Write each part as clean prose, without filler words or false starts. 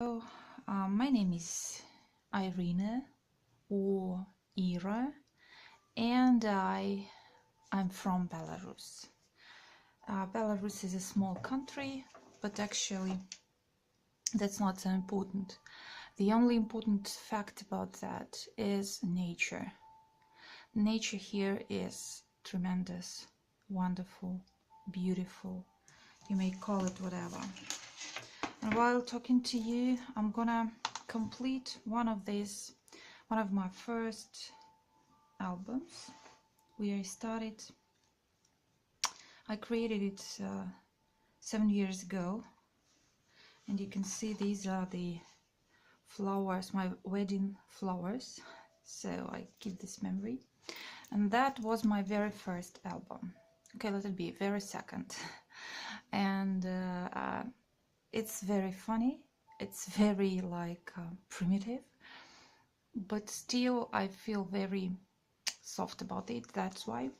So, my name is Irina or Ira, and I'm from Belarus. Belarus is a small country, but actually that's not so important. The only important fact about that is nature. Nature here is tremendous, wonderful, beautiful. You may call it whatever. And while talking to you, I'm gonna complete one of my first albums. I created it 7 years ago, and you can see these are the flowers, my wedding flowers, so I keep this memory. And that was my very first album. Okay, let it be very second. And it's very funny, it's very primitive, but still I feel very soft about it. That's why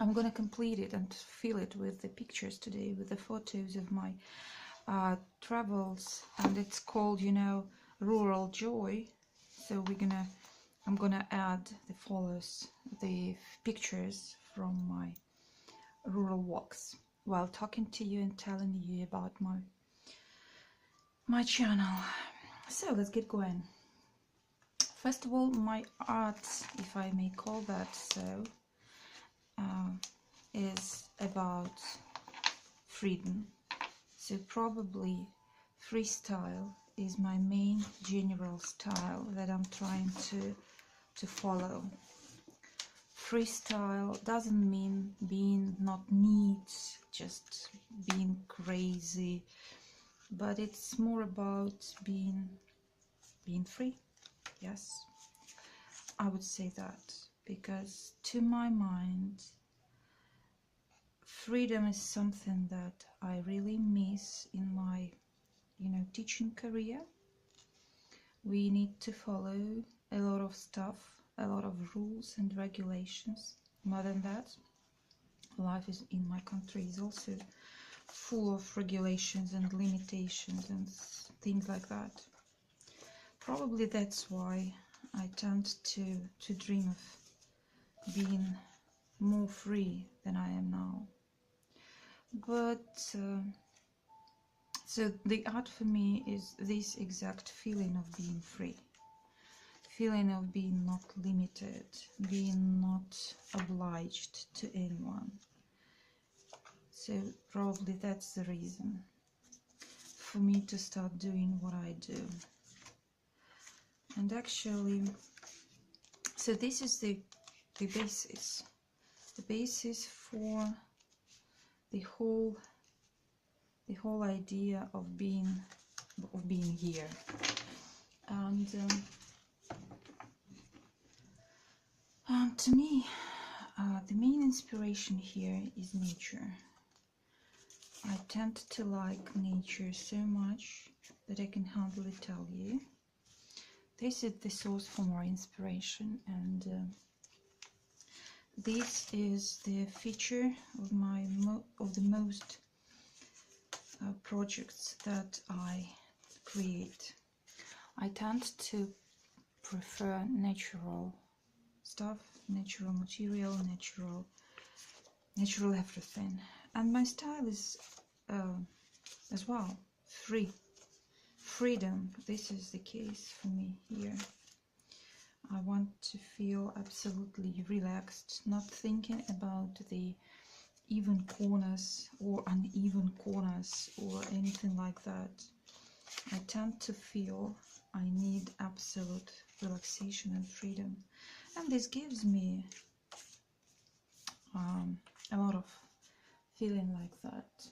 I'm gonna complete it and fill it with the pictures today, with the photos of my travels. And it's called, Rural Joy. So I'm gonna add the pictures from my rural walks while talking to you and telling you about my channel. So let's get going. First of all, my art, if I may call that so, is about freedom. So probably freestyle is my main general style that I'm trying to follow. Freestyle doesn't mean being not neat, just being crazy, but it's more about being free. Yes, I would say that, because to my mind freedom is something that I really miss in my teaching career. We need to follow a lot of stuff, a lot of rules and regulations. More than that, life is in my country is also full of regulations and limitations and things like that. Probably that's why I tend to dream of being more free than I am now. But so the art for me is this exact feeling of being free, feeling of being not limited, being not obliged to anyone. So probably that's the reason for me to start doing what I do. And actually, so this is the basis for the whole idea of being here. And to me, the main inspiration here is nature. I tend to like nature so much that I can hardly tell you. This is the source for more inspiration, and this is the feature of the most projects that I create. I tend to prefer natural stuff, natural material, natural everything, and my style is as well freedom. This is the case for me here. I want to feel absolutely relaxed, not thinking about the even corners or uneven corners or anything like that. I tend to feel I need absolute relaxation and freedom, and this gives me a lot of feeling like that.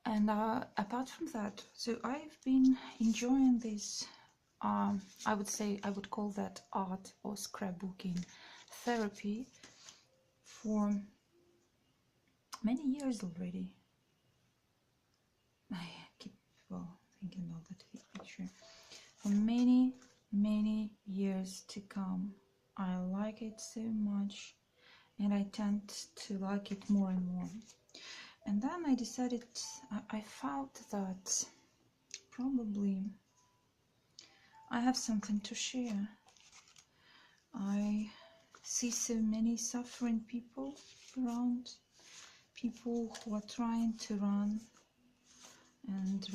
And apart from that, so I've been enjoying this I would call that art or scrapbooking therapy for many years already. I keep thinking about that picture. For many years to come. I like it so much, and I tend to like it more and more. And then I decided, I felt that probably I have something to share. I see so many suffering people around, people who are trying to run, and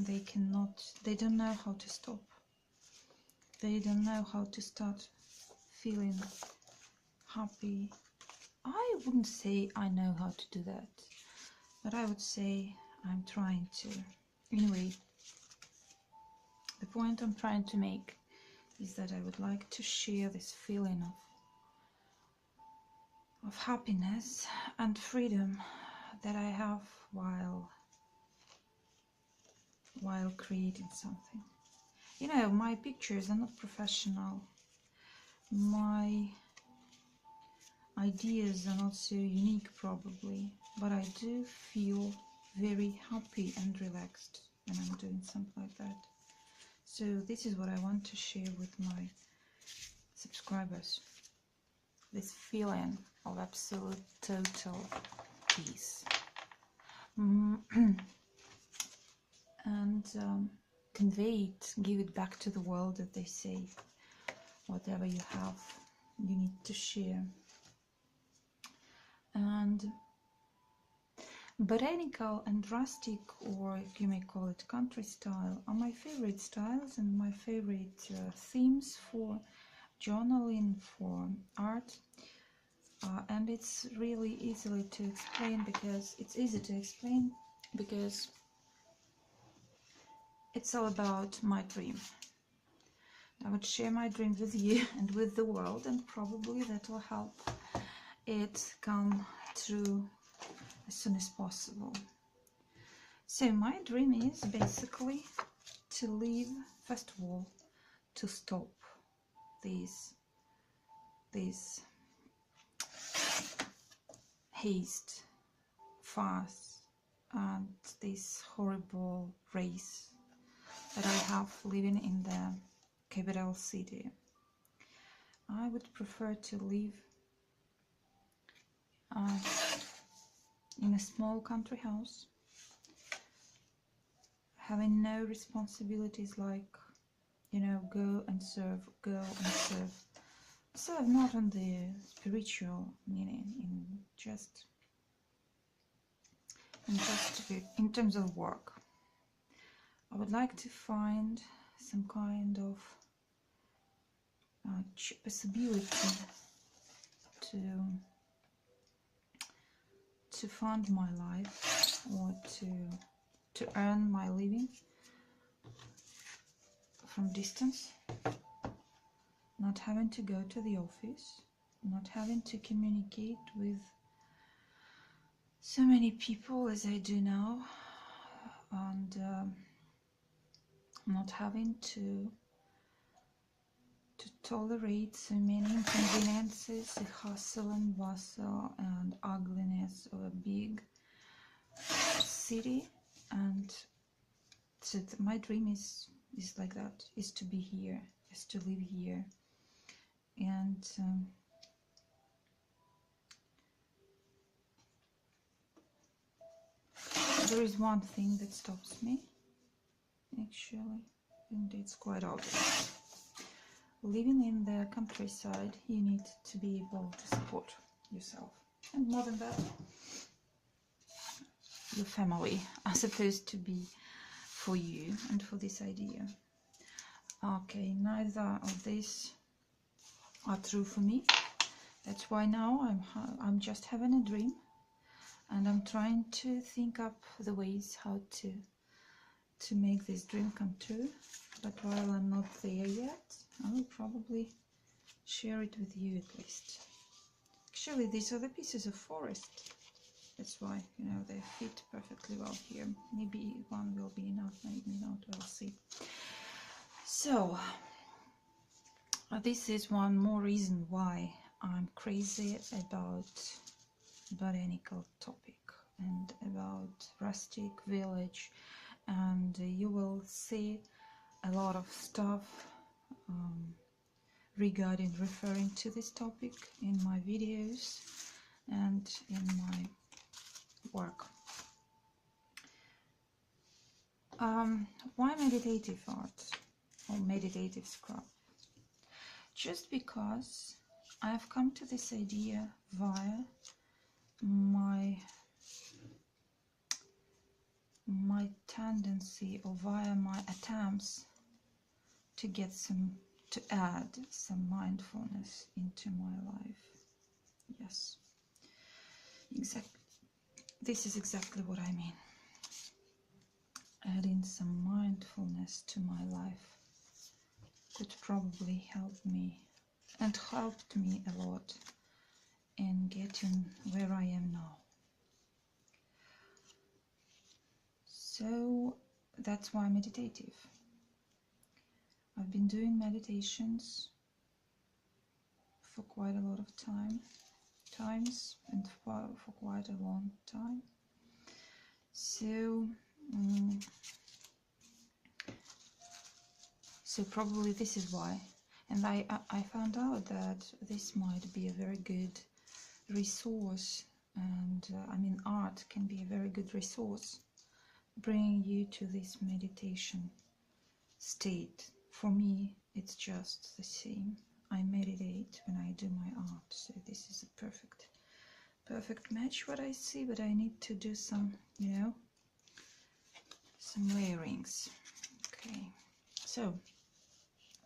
they don't know how to stop. They don't know how to start feeling happy. I wouldn't say I know how to do that, but I would say I'm trying to. Anyway, the point I'm trying to make is that I would like to share this feeling of happiness and freedom that I have while creating something. You know, my pictures are not professional. My ideas are not so unique probably, but I do feel very happy and relaxed when I'm doing something like that. So this is what I want to share with my subscribers. This feeling of absolute total peace. And convey it, give it back to the world, that they say. Whatever you have, you need to share. And botanical and rustic, or you may call it country style, are my favorite styles and my favorite themes for journaling, for art. And it's really easy to explain because it's all about my dream. I would share my dream with you and with the world, and probably that will help it come true as soon as possible. So my dream is basically to live, first of all, to stop these haste, fast, and this horrible race that I have living in the capital city. I would prefer to live in a small country house, having no responsibilities like, go and serve. Serve not in the spiritual meaning, in terms of work. I would like to find some kind of possibility to fund my life, or to earn my living from distance, not having to go to the office, not having to communicate with so many people as I do now, and not having to tolerate so many inconveniences, the hustle and bustle and ugliness of a big city. And so my dream is like that, is to be here, is to live here. And there is one thing that stops me, actually, and it's quite obvious. Living in the countryside, you need to be able to support yourself, and more than that, your family are supposed to be for you and for this idea. Okay, neither of these are true for me. That's why now I'm just having a dream, and I'm trying to think up the ways how to make this dream come true. But while I'm not there yet, I will probably share it with you at least. Actually, these are the pieces of forest. That's why, they fit perfectly well here. Maybe one will be enough, maybe not, we'll see. So, this is one more reason why I'm crazy about botanical topic and about rustic village, and you will see a lot of stuff referring to this topic in my videos and in my work. Why meditative art or meditative scrap? Just because I've come to this idea via my tendency, or via my attempts to add some mindfulness into my life. Yes, exactly. This is exactly what I mean. Adding some mindfulness to my life could probably help me, and helped me a lot in getting where I am now. So that's why meditative. I've been doing meditations for quite a lot of times and for quite a long time. So probably this is why. And I found out that this might be a very good resource, and I mean, art can be a very good resource, bringing you to this meditation state. For me, it's just the same. I meditate when I do my art, so this is a perfect match what I see, but I need to do some, some layerings. Okay, so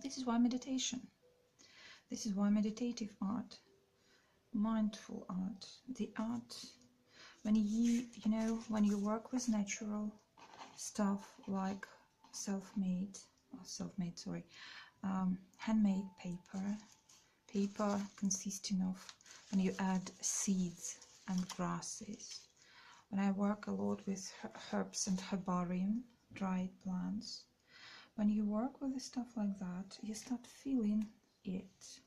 this is why meditation. This is why meditative art, mindful art, the art when when you work with natural stuff like handmade paper consisting of when you add seeds and grasses. When I work a lot with herbs and herbarium, dried plants, when you work with stuff like that, you start feeling it.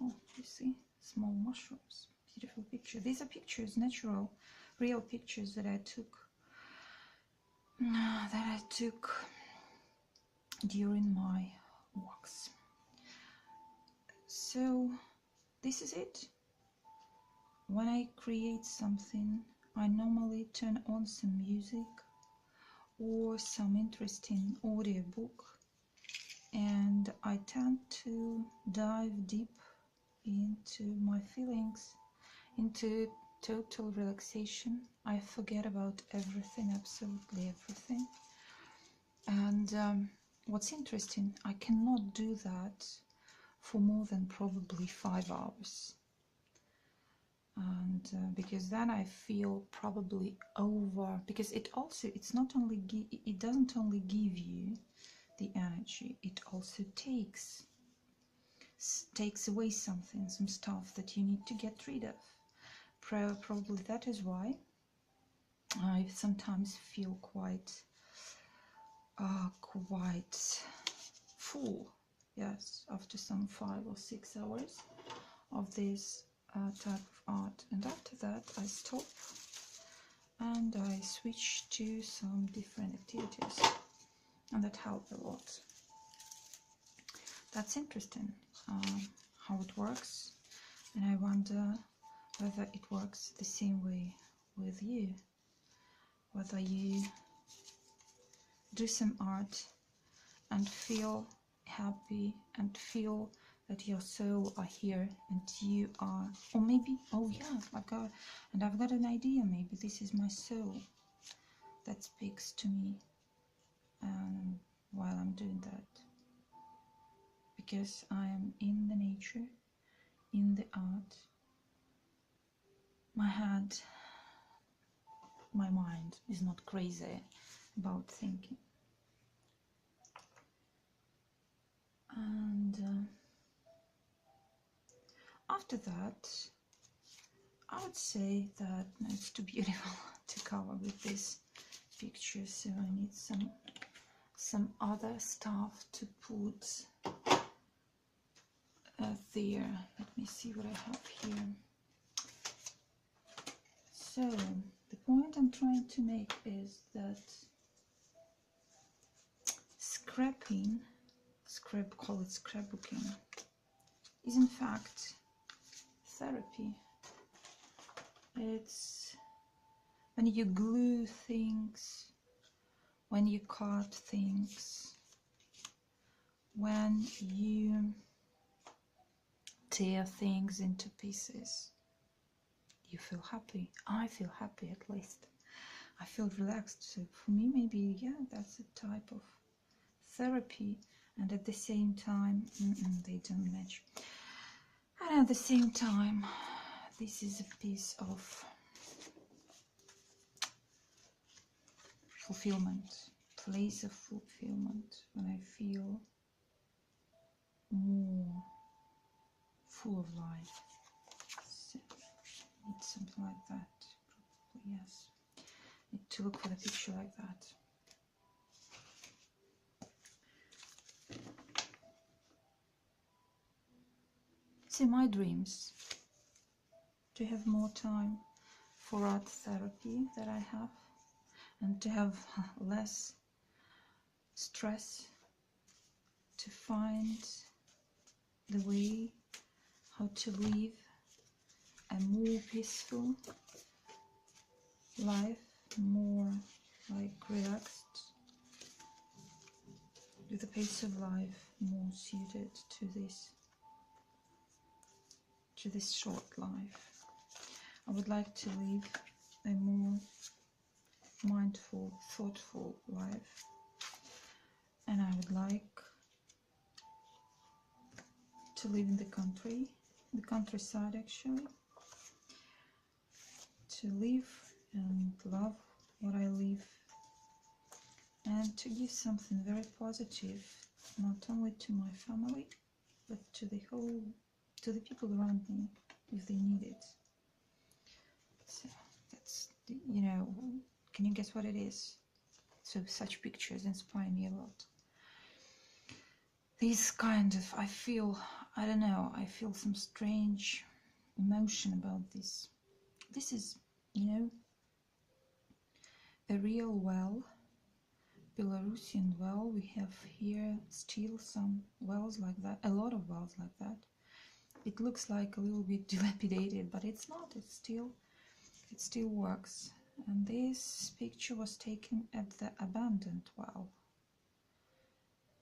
Oh, you see, small mushrooms, beautiful picture. These are pictures, natural, real pictures that I took during my walks. So this is it. When I create something, I normally turn on some music or some interesting audiobook, and I tend to dive deep into my feelings, into total relaxation. I forget about everything, absolutely everything. And what's interesting, I cannot do that for more than probably 5 hours. And because then I feel probably over, because it doesn't only give you the energy, it also takes away some stuff that you need to get rid of. Probably that is why I sometimes feel quite full, yes, after some 5 or 6 hours of this type of art. And after that I stop and I switch to some different activities, and that helped a lot. That's interesting, how it works, and I wonder whether it works the same way with you, whether you do some art and feel happy and feel that your soul are here and you are, or maybe, oh yeah, I've got an idea, maybe this is my soul that speaks to me while I'm doing that, because I am in the nature, in the art. My mind is not crazy about thinking. And after that, I would say that it's too beautiful to cover with this picture, so I need some other stuff to put there. Let me see what I have here. So the point I'm trying to make is that call it scrapbooking, is in fact therapy. It's when you glue things when you cut things, when you tear things into pieces, you feel happy. I feel happy, at least. I feel relaxed. So for me, maybe, yeah, that's a type of therapy. And at the same time, they don't match. And at the same time, this is a piece of fulfillment, place of fulfillment, when I feel more full of life. So, need something like that, probably, yes. Need to look for the picture like that. See, my dreams to have more time for art therapy that I have, and to have less stress, to find the way how to live a more peaceful life, more like relaxed, with a pace of life more suited to this short life. I would like to live a more mindful, thoughtful life, and I would like to live in the countryside actually, to live and love what I live, and to give something very positive, not only to my family, but to the people around me, if they need it. So that's, you know, can you guess what it is? So such pictures inspire me a lot. These kind of, I feel some strange emotion about this. This is, you know, a real well, Belarusian well. We have here still some wells like that, a lot of wells like that. It looks like a little bit dilapidated, but it's not. It still works. And this picture was taken at the abandoned well,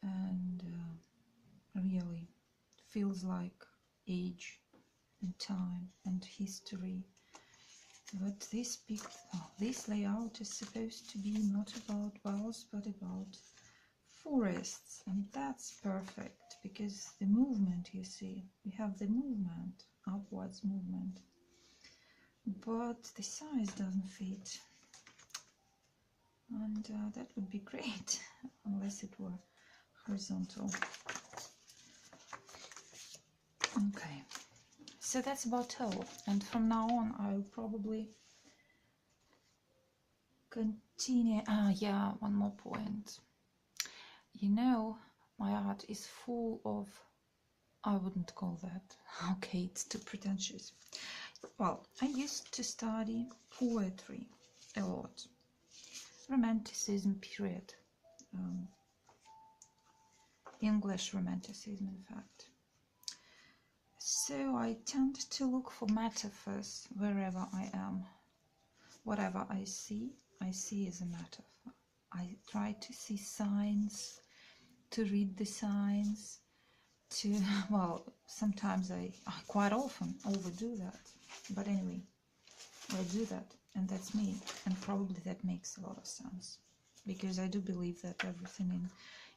and really feels like age and time and history. But this layout is supposed to be not about wells, but about forests, and that's perfect, because the movement, you see, we have the movement, upwards movement, but the size doesn't fit, and that would be great unless it were horizontal. Okay, so that's about all, and from now on I'll probably continue. Yeah, one more point. You know, my art is full of, I wouldn't call that, okay, it's too pretentious. Well, I used to study poetry a lot, Romanticism period, English Romanticism in fact. So I tend to look for metaphors wherever I am. Whatever I see as a metaphor. I try to see signs, to read the signs, well, sometimes I quite often overdo that, but anyway, I do that, and that's me, and probably that makes a lot of sense, because I do believe that everything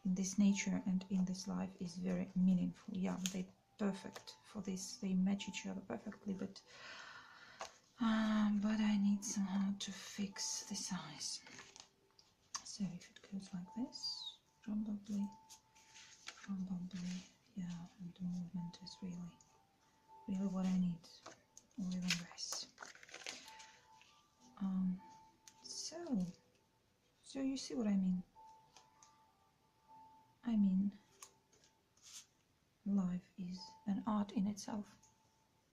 in this nature and in this life is very meaningful. Yeah, they're perfect for this, they match each other perfectly, but I need somehow to fix the size. So if it goes like this, probably, yeah, and the movement is really what I need, or even less. So you see what I mean? I mean, life is an art in itself.